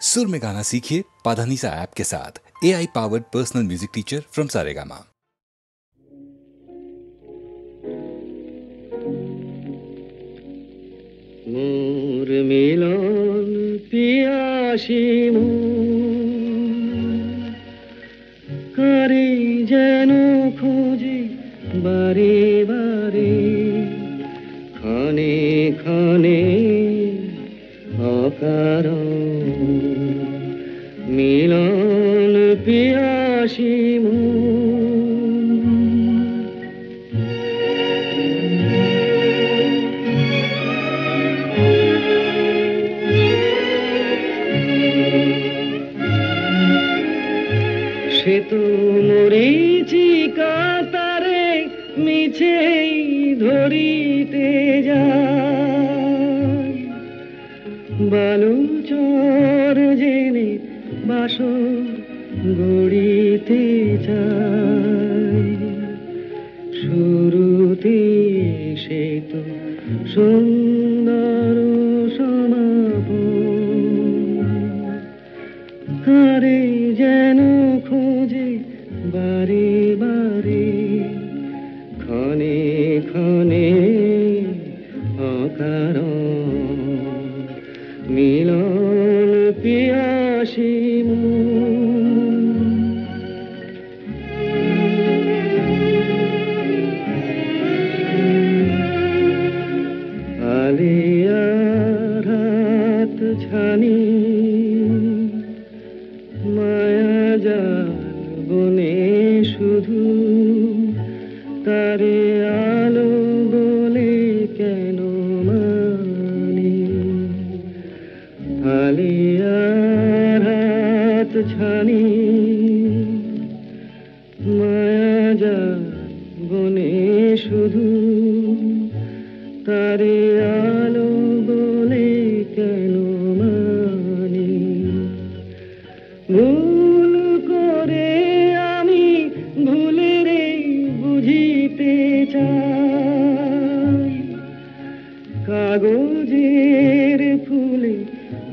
सुर में गाना सीखिए पाधानीसा ऐप के साथ। AI powered personal music teacher from Saregama. मोर मिलन पियासी करे जेन खोजे बारे बारे खाने खाने अकारण मिलन पियासी সে তো মরিচিকা তারে মিছেই ধরিতে যায় বালুচর জেনে বাসর গড়িতে যায় শুরুতে সে তো সুন্দর সমাপন কারে যেন খোঁজে বারে বারে ক্ষণে ক্ষণে অকারণ মিলন পিয়াসী আলিয়ার হাত ছানি মায়া জাল বনে শুধু তারে আলো বলে কেন মানি আলিয়ার হাত ছানি মায়া জাল বনে শুধু তারে আলো বলে কেন মানি ভুল করে আমি ভুলের বুঝিতে চাই কাগজের ফুলে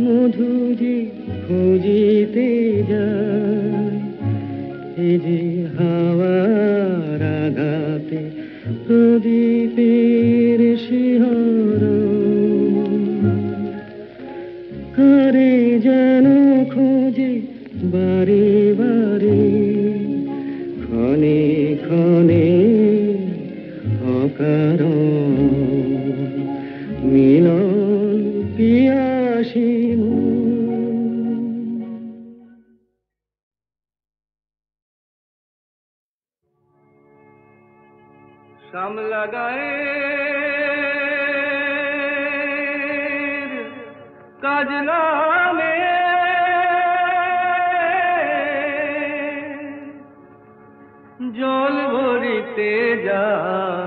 মধু যে খুঁজিতে যায় এ যে হাওয়ার আঘাতে প্রদীপের শিহরণ করে যেন খোঁজে বারে বারে ক্ষণে ক্ষণে অকারণ মিলন পিয়াসী শ্যামলা গায়ের কাজলা মে জল ভরিতে যায়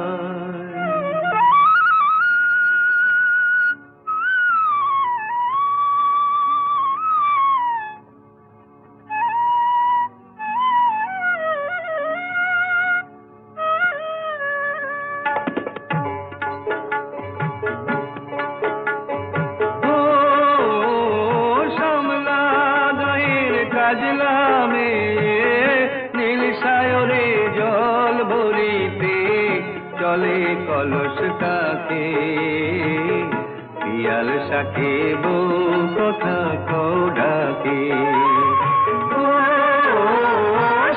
চলে কলস কাকে পিয়াল শাকে বউ কথা কও ডাকে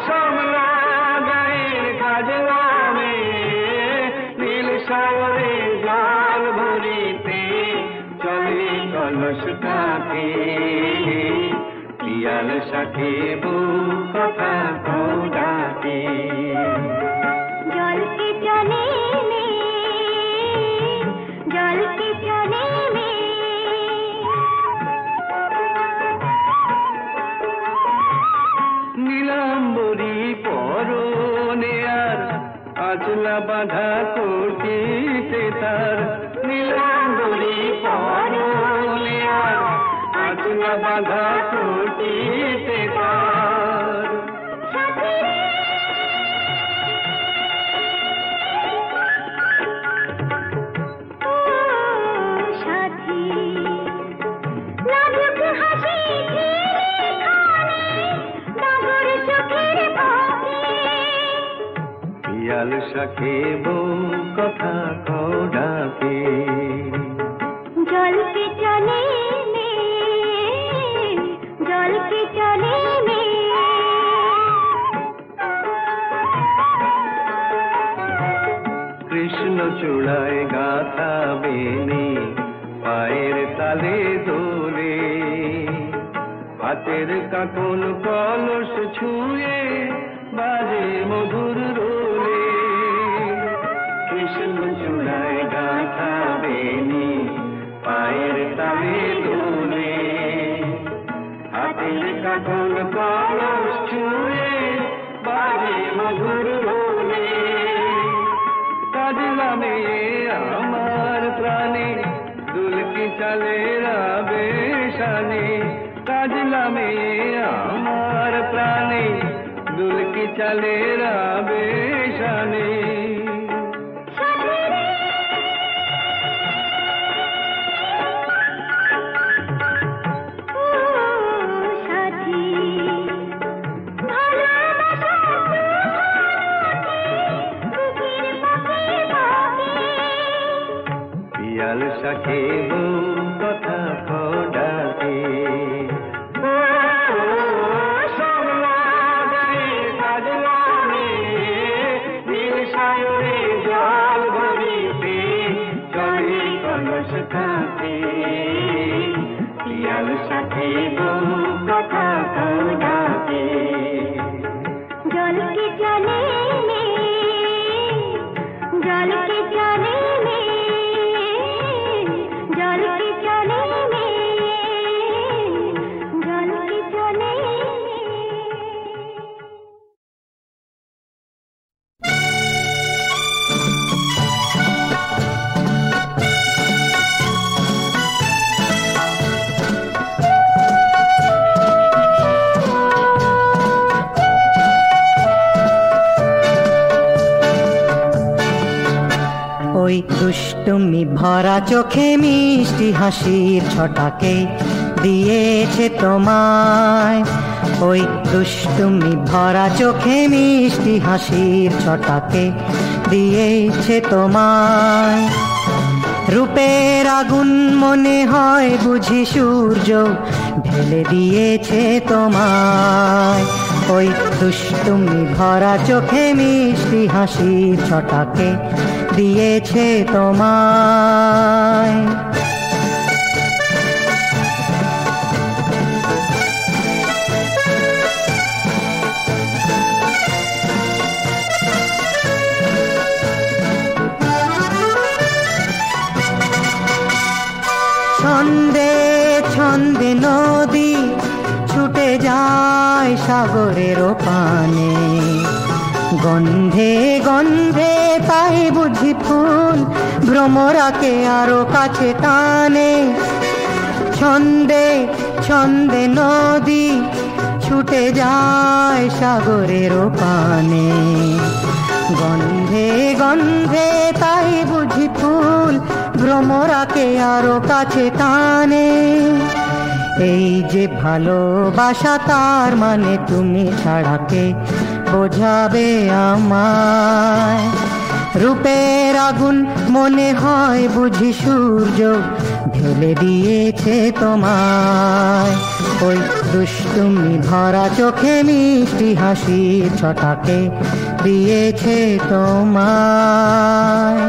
শ্যামলা গায়ের কাজলা মে নীল সাগরে জল ভরিতে চলে কলস কাকে পিয়াল শাকে বউ কথা কও ডাকে নীলাম্বরী পরনে আর আচলা বাঁধা কোটিতে তার নীলাম্বরী পরনে আর আচলা বাঁধা কোটিতে তার সাথী লাজুক হাসি শাখে বউ কথা কও ডাকে জলকে চলে মে জলকে চলে মে কৃষ্ণ চূড়ায় গাথা বেনি পায়ের তালে দোলে হাতের কাকন কলস ছুঁয়ে বাজে মধুর রোলে কৃষ্ণ চূড়ায় গাথা বেনি পায়ের তালে দোলে হাতের কাকন কলস ছুঁয়ে বাজে মধুর রোলে কাজলামে আমার প্রাণে দুলকি চলে রাবে শানে কাজলামে আমার প্রাণে দুলকি চলে রাবে শানে পিয়াল শাখে বউ কথা কও ডাকে জল ভরিতে জলে কলস থাকে পিয়াল শাখে বউ কথা কও ডাকে জলকে চলে মে জলকে চলে মে জলকে চলে মে জলকে চলে ওই দুষ্টুমি ভরা চোখে মিষ্টি হাসির ছটাকে দিয়েছে তোমায় ওই দুষ্টুমি ভরা চোখে মিষ্টি হাসির ছটাকে দিয়েছে তোমায় রূপের আগুন মনে হয় বুঝি সূর্য ঢেলে দিয়েছে তোমায় ওই দুষ্টুমি ভরা চোখে মিষ্টি হাসির ছটাকে দিয়েছে তোমায় ছন্দে ছন্দে নদী ছুটে যায় সাগরের পানে গন্ধে গন্ধে তাই বুঝি ফুল ভ্রমরাকে আরো কাছে টানে ছন্দে ছন্দে নদী ছুটে যায় সাগরের পানে গন্ধে গন্ধে তাই বুঝি ফুল ভ্রমরাকে আরো কাছে টানে এই যে ভালোবাসা তার মানে তুমি ছাড়াকে বোঝাবে আমায় রূপের আগুন মনে হয় বুঝি সূর্য ঢেলে দিয়েছে তোমায় ওই দুষ্টুমি ভরা চোখে মিষ্টি হাসির ছটাকে দিয়েছে তোমায়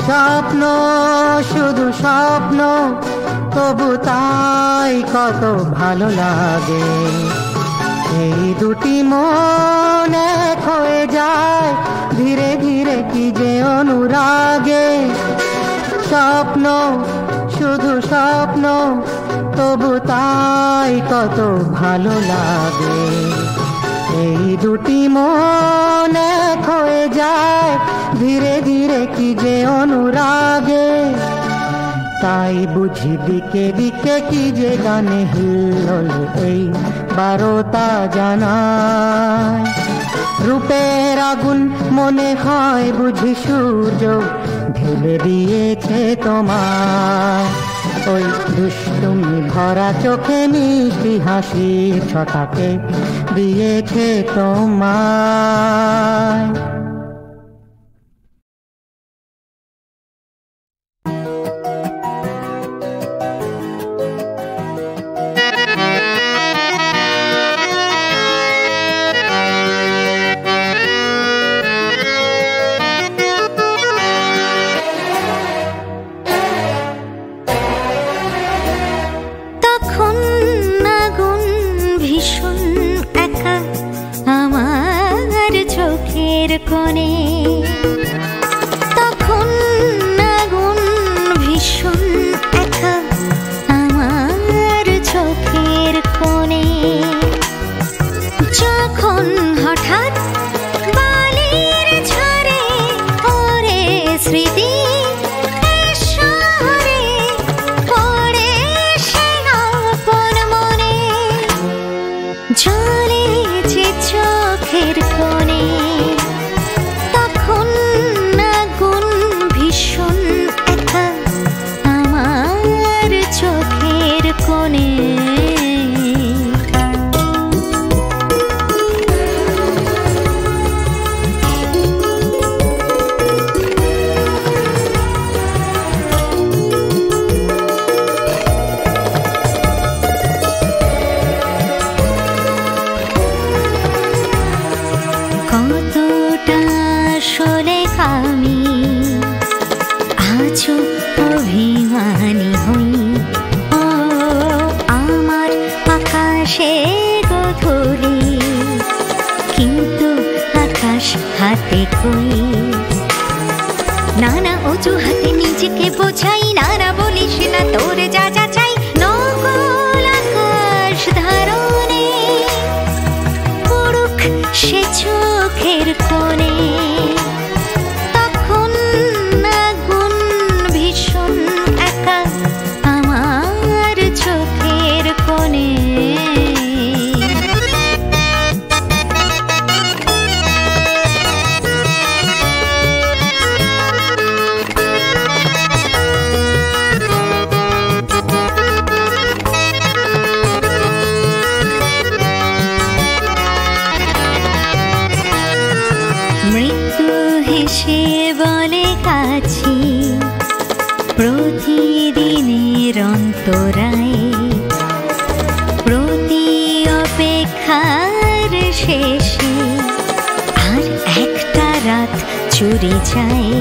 স্বপ্ন শুধু স্বপ্ন তবু তাই কত ভালো লাগে এই দুটি মন এক হয়ে যায় ধীরে ধীরে কি যে অনুরাগে স্বপ্ন শুধু স্বপ্ন তবু তাই কত ভালো লাগে এই দুটি মন এক হয়ে যায় ধীরে ধীরে কি যে অনুরাগে তাই বুঝি দিকে দিকে কি যে গানে হিল্লোল এই বারোটা জানায় রূপের আগুন মনে হয় বুঝি সূর্য ঢেলে দিয়েছে তোমার। ওই দুষ্টুমি ভরা চোখে মিষ্টি হাসির ছটাকে দিয়েছে তোমায়। কোণে তখন আগুন ভীষণ একা আমার চোখের কোণে। যখন হঠাৎ বালির ঝরে ওরে স্মৃতি শহরে পড়ে সে আপন মনে, জ্বলে যে চোখের কোণে অভিমানী হই ও আমার আকাশে গধূলি, কিন্তু আকাশ হাতে কই। নানা অজুহাতে নিজেকে বোঝাই, নানা বলিস না তোর যা যা চাই, নকল আকাশ ধারণে পড়ুক সে চোখের কোণে। প্রতিদিনের অন্তরায় প্রতি অপেক্ষার শেষে আর একটা রাত চুরি যায়।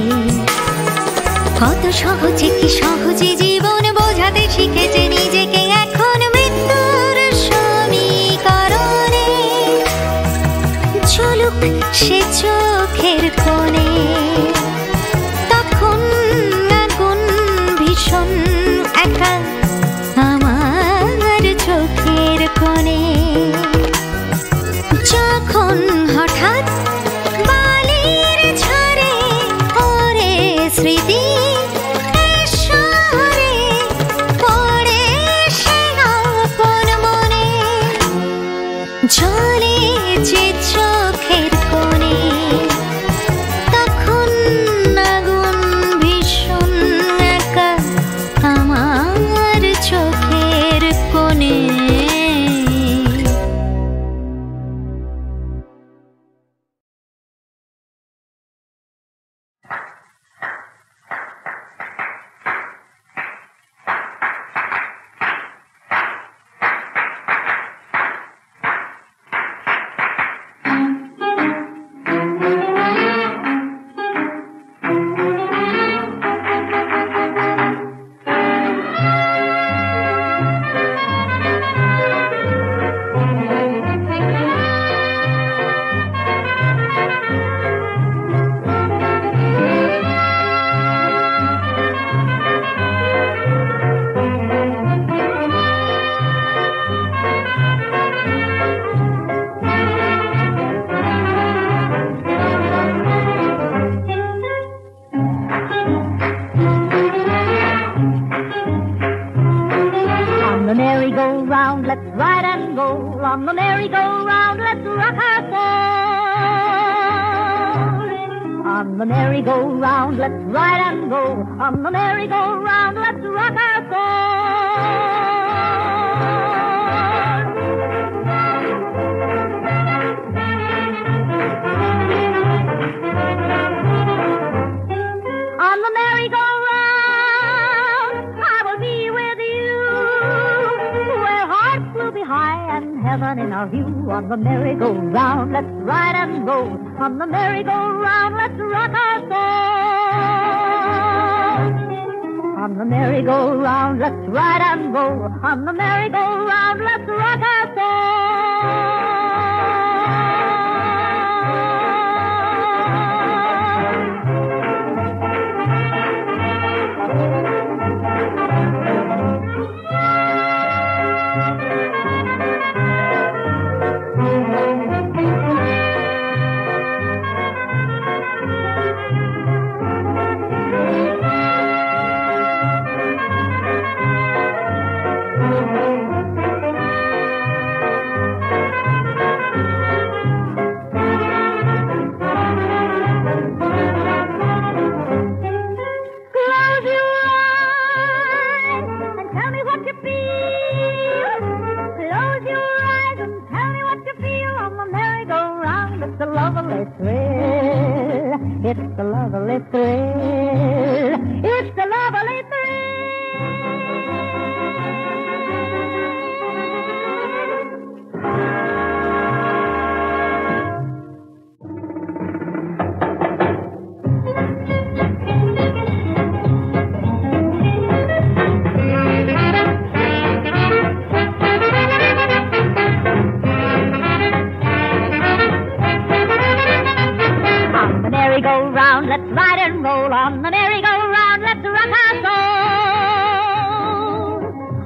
কত সহজে কি সহজে জীবন বোঝাতে শিখেছে নিজেকে এখন মৃত্যুর সমীকরণে। চলুক সে চোখের কোণে একা আমার চোখের কোণে। যখন হঠাৎ বালির ঝরে ওরে স্মৃতি শহরে পড়ে সে আপন মনে, জ্বলে যে চোখের কোণে তখন আগুন ভীষণ একা আমার চোখের কোণে। the merry-go-round, let's ride and go. On the merry-go-round, let's rock our boat. On the merry-go-round, I will be with you, where hearts will be high and heaven in our view. On the merry-go-round, let's ride and go. On the merry-go-round, let's rock our boat. On the merry-go-round, let's ride and go. On the merry-go-round, let's rock our boat. It's a lovely thrill. It's a lovely thrill. Merry-go-round, let's ride and roll. On the merry-go-round, let's rock our soul.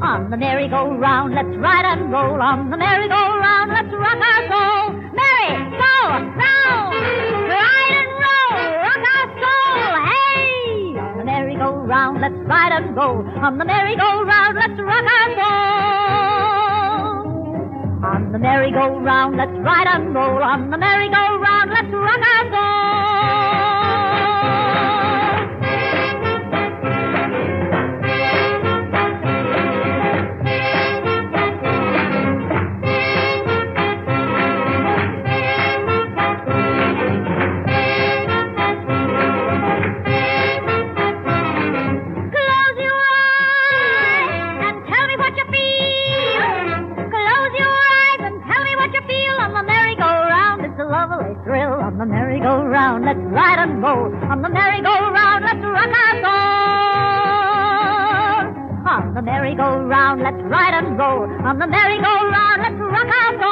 On the merry-go-round, let's ride and roll. On the merry-go-round, let's rock our soul. Merry-go-round, ride and roll, rock our soul. Hey! On the merry-go-round, let's ride and roll. On the merry-go-round, let's rock our soul. On the merry-go-round, let's ride and roll. On the merry-go-round, let's rock our soul. Thrill on the merry-go-round, let's ride and roll. On the merry-go-round, let's rock our soul. On the merry-go-round, let's ride and roll. On the merry-go-round, let's rock our soul.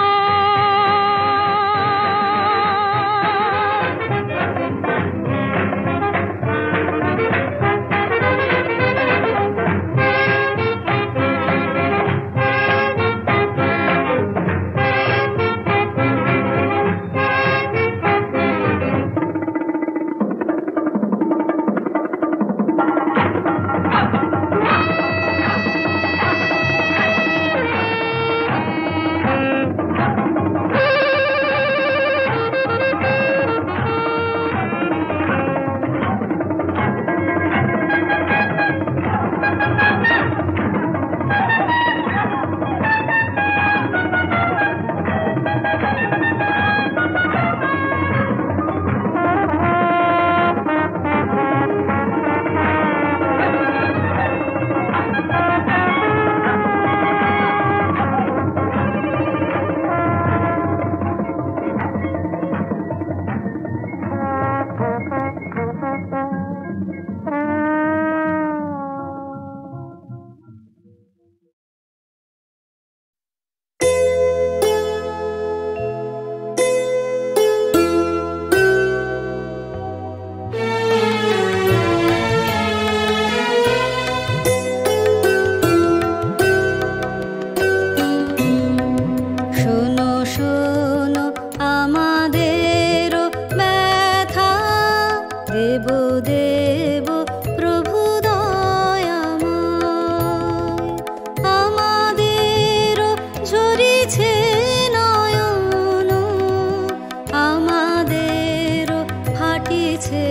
কাঁদছে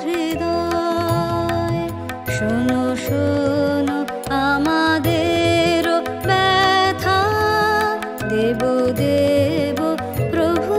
হৃদয়। শোনো শোনো আমাদের ব্যথা, দেব দেব প্রভু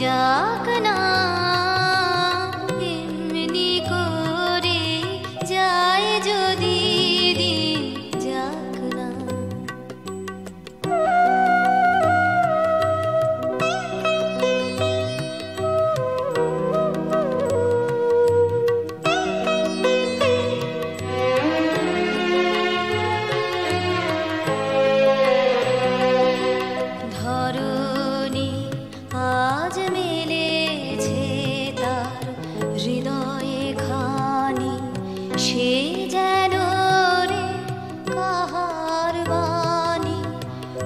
যাক না এমনি করে যায় যদি দিন, যাক না। ধরণী আজ মেলেছে তার হৃদয়ে খানি, সে যেন রে কাহার বাণী।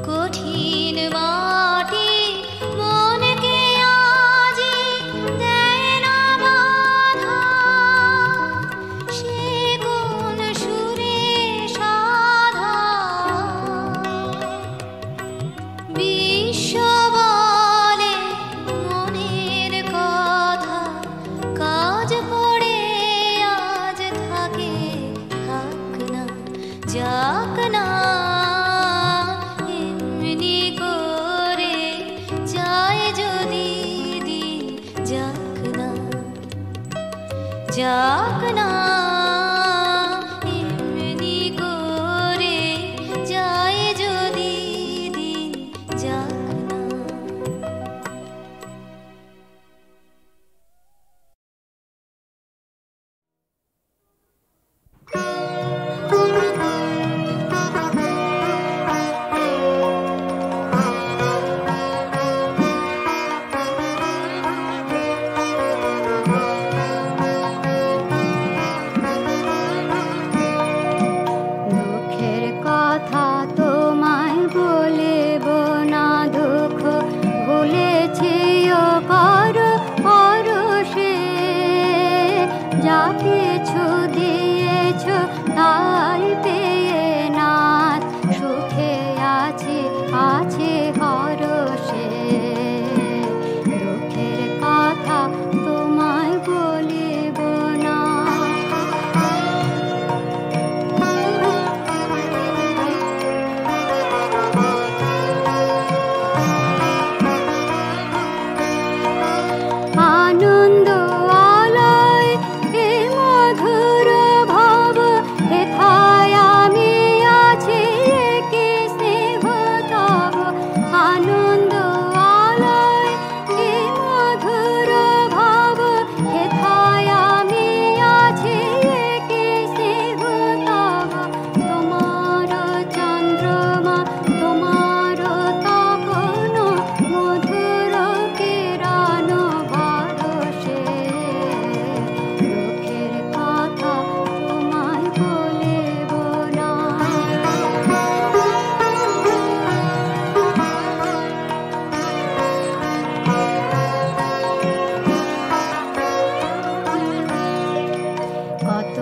কঠিন মাটি মনকে আজি দেয় না বাধা, সে কোন সুরে সাধা। বিশ্ব বলে মনের কথা, কাজ পড়ে আজ থাকে, থাক না যাক না এমনি করে যায় যদি দিন, যাক না যাক না এমনি করে যায় যদি দিন, যাক না। দুঃখের কথা তোমায় বলিব না, দুঃখ ভুলেছি ও করো পরশে। যা কিছু দিয়েছ তাই পেয়ে নাথ, সুখে আছি আছি হরষে। দুঃখের কথা তোমায় বলিব না। আনন্দ আলয় এ মধুর ভব, হেথায় আমি আছি কি স্নেহ তব। আনন্দ আলয় এ মধুর ভব, হেথায় আমি আছি কি স্নেহ তব। তোমার চন্দ্রমা তোমার তপন, মধুর কিরণ ভরসে। দুঃখের কথা তোমায় বলিব না। কত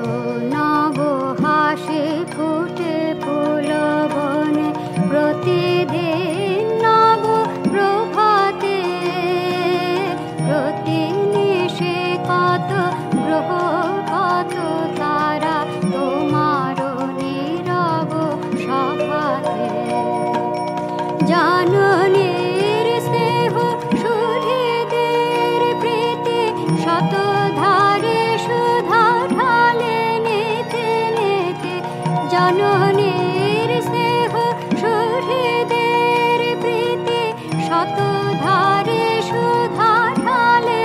নব হাসি ফুটে ফুল বনে, প্রতিদিন নব প্রভাতে। প্রতি নিশে কত গ্রহ কত তারা, তোমার নীরব সভাতে। জননীর স্নেহ সুহৃদের প্রীতি, শতধারে সুধা ঢালে নিতে নিতে। জননীর স্নেহ সুহৃদের প্রীতি, শতধারে সুধা ঢালে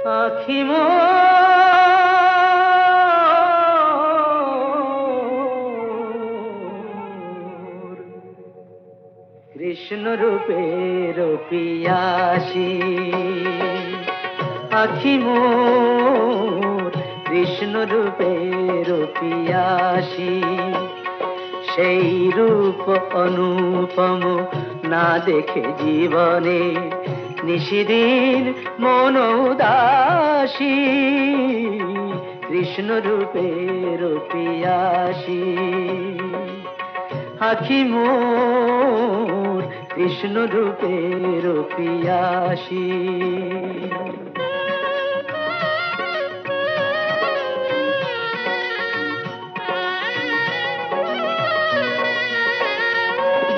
আখি মোর কৃষ্ণ রূপের পিয়াসী, আখি মোর কৃষ্ণ রূপের পিয়াসী, সেই রূপ অনুপম না দেখে জীবনে নিশিদিন মন উদাসী, কৃষ্ণ রূপের পিয়াসী, আখি মোর কৃষ্ণ রূপের পিয়াসী।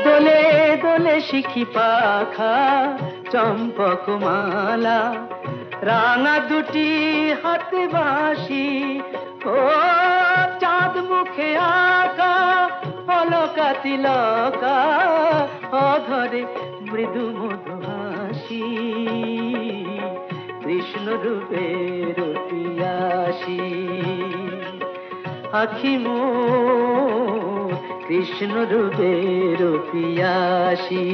দোলে দোলে শিখি পাখা চম্পক মালা, রাঙা দুটি হাতে বাঁশি, ও চাঁদ মুখে আঁকা অলকা তিলকা, অধরে মৃদু মধু হাসি, কৃষ্ণ রূপের পিয়াসী, আখি মোর কৃষ্ণ রূপের পিয়াসী।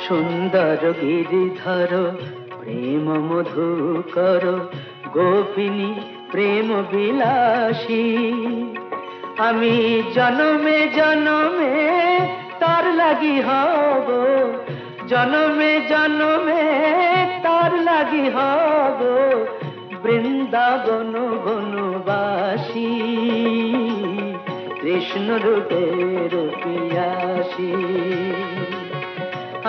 সুন্দর গিরিধর প্রেম মধুকর, গোপিনী প্রেম বিলাসী, আমি জনমে জনমে তার লাগি হব, জনমে জনমে তার লাগি হব, বৃন্দাবন বনবাসী, কৃষ্ণ রূপের পিয়াসী,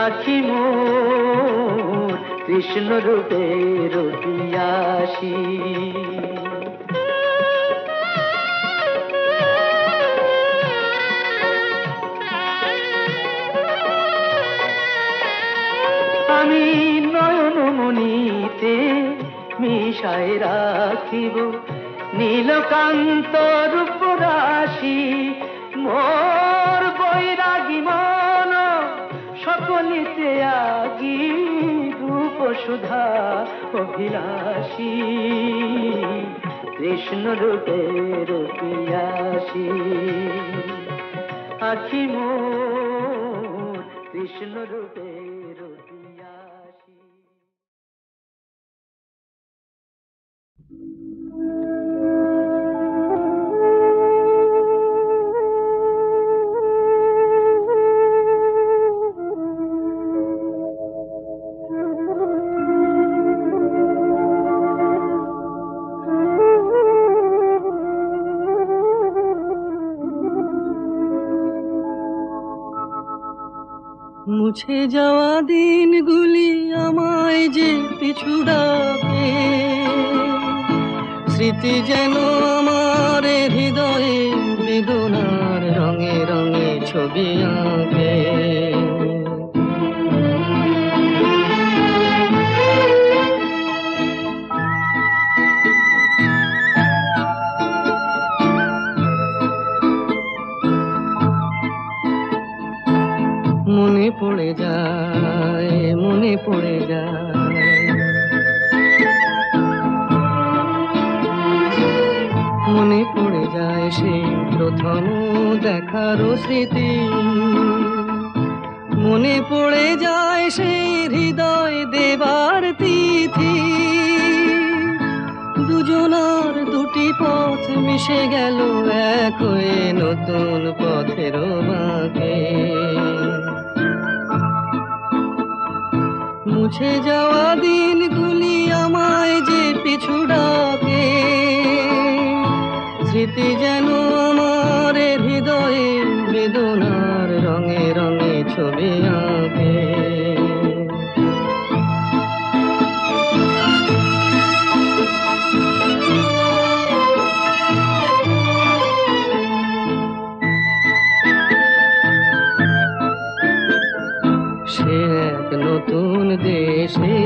আখি মোর কৃষ্ণ রূপের পিয়াসী। আমি নয়ন মনিতে মিশায় রাখিব নীলকান্ত রূপ রাশি, মোর বৈরাগী মন সকলিতে আগি, রূপ সুধা অভিলাষী, কৃষ্ণ রূপের পিয়াসী, আখি মোর কৃষ্ণ রূপের পিয়াসী। মুছে যাওয়া দিনগুলি আমায় যে পিছু ডাকে, স্মৃতি যেন আমার হৃদয়ে বেদনার রঙে রঙে ছবি আঁকে। মনে পড়ে যায়, মনে পড়ে যায়, মনে পড়ে যায় সেই প্রথম দেখার স্মৃতি, মনে পড়ে যায় সেই হৃদয় দেবার তিথি, দুজনার দুটি পথ মিশে গেল এক হয়ে নতুন পথের বাঁকে। মুছে যাওয়া দিনগুলি আমায় যে পিছু ডাকে, স্মৃতি যেন আমার হৃদয়ে বেদনার রঙে রঙে ছবি আঁকে। সে এক নতুন দেশে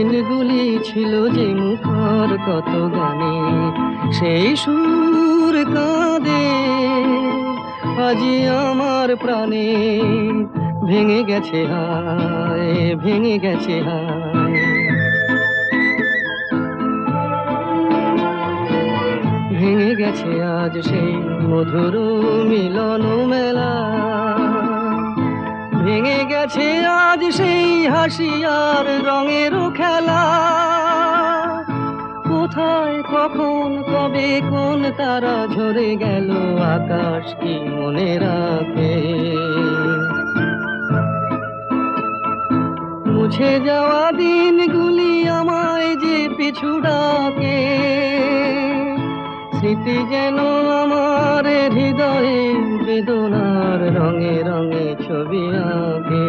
দিনগুলি ছিল যে মুখর কত গানে, সেই সুর কাঁদে আজি আমার প্রাণে। ভেঙে গেছে হায়, ভেঙে গেছে হায়, ভেঙে গেছে আজ সেই মধুর মিলন মেলা। ভেঙে গেছে আজ সেই হাসি আর রঙের খেলা। কোথায় কখন কবে কোন তারা ঝরে গেল, আকাশ কি মনে রাখে? মুছে যাওয়া দিনগুলি আমায় যে পিছু ডাকে, স্মৃতি যেন আমার হৃদয়ে বেদনার রঙে রঙে ছবি আঁকে।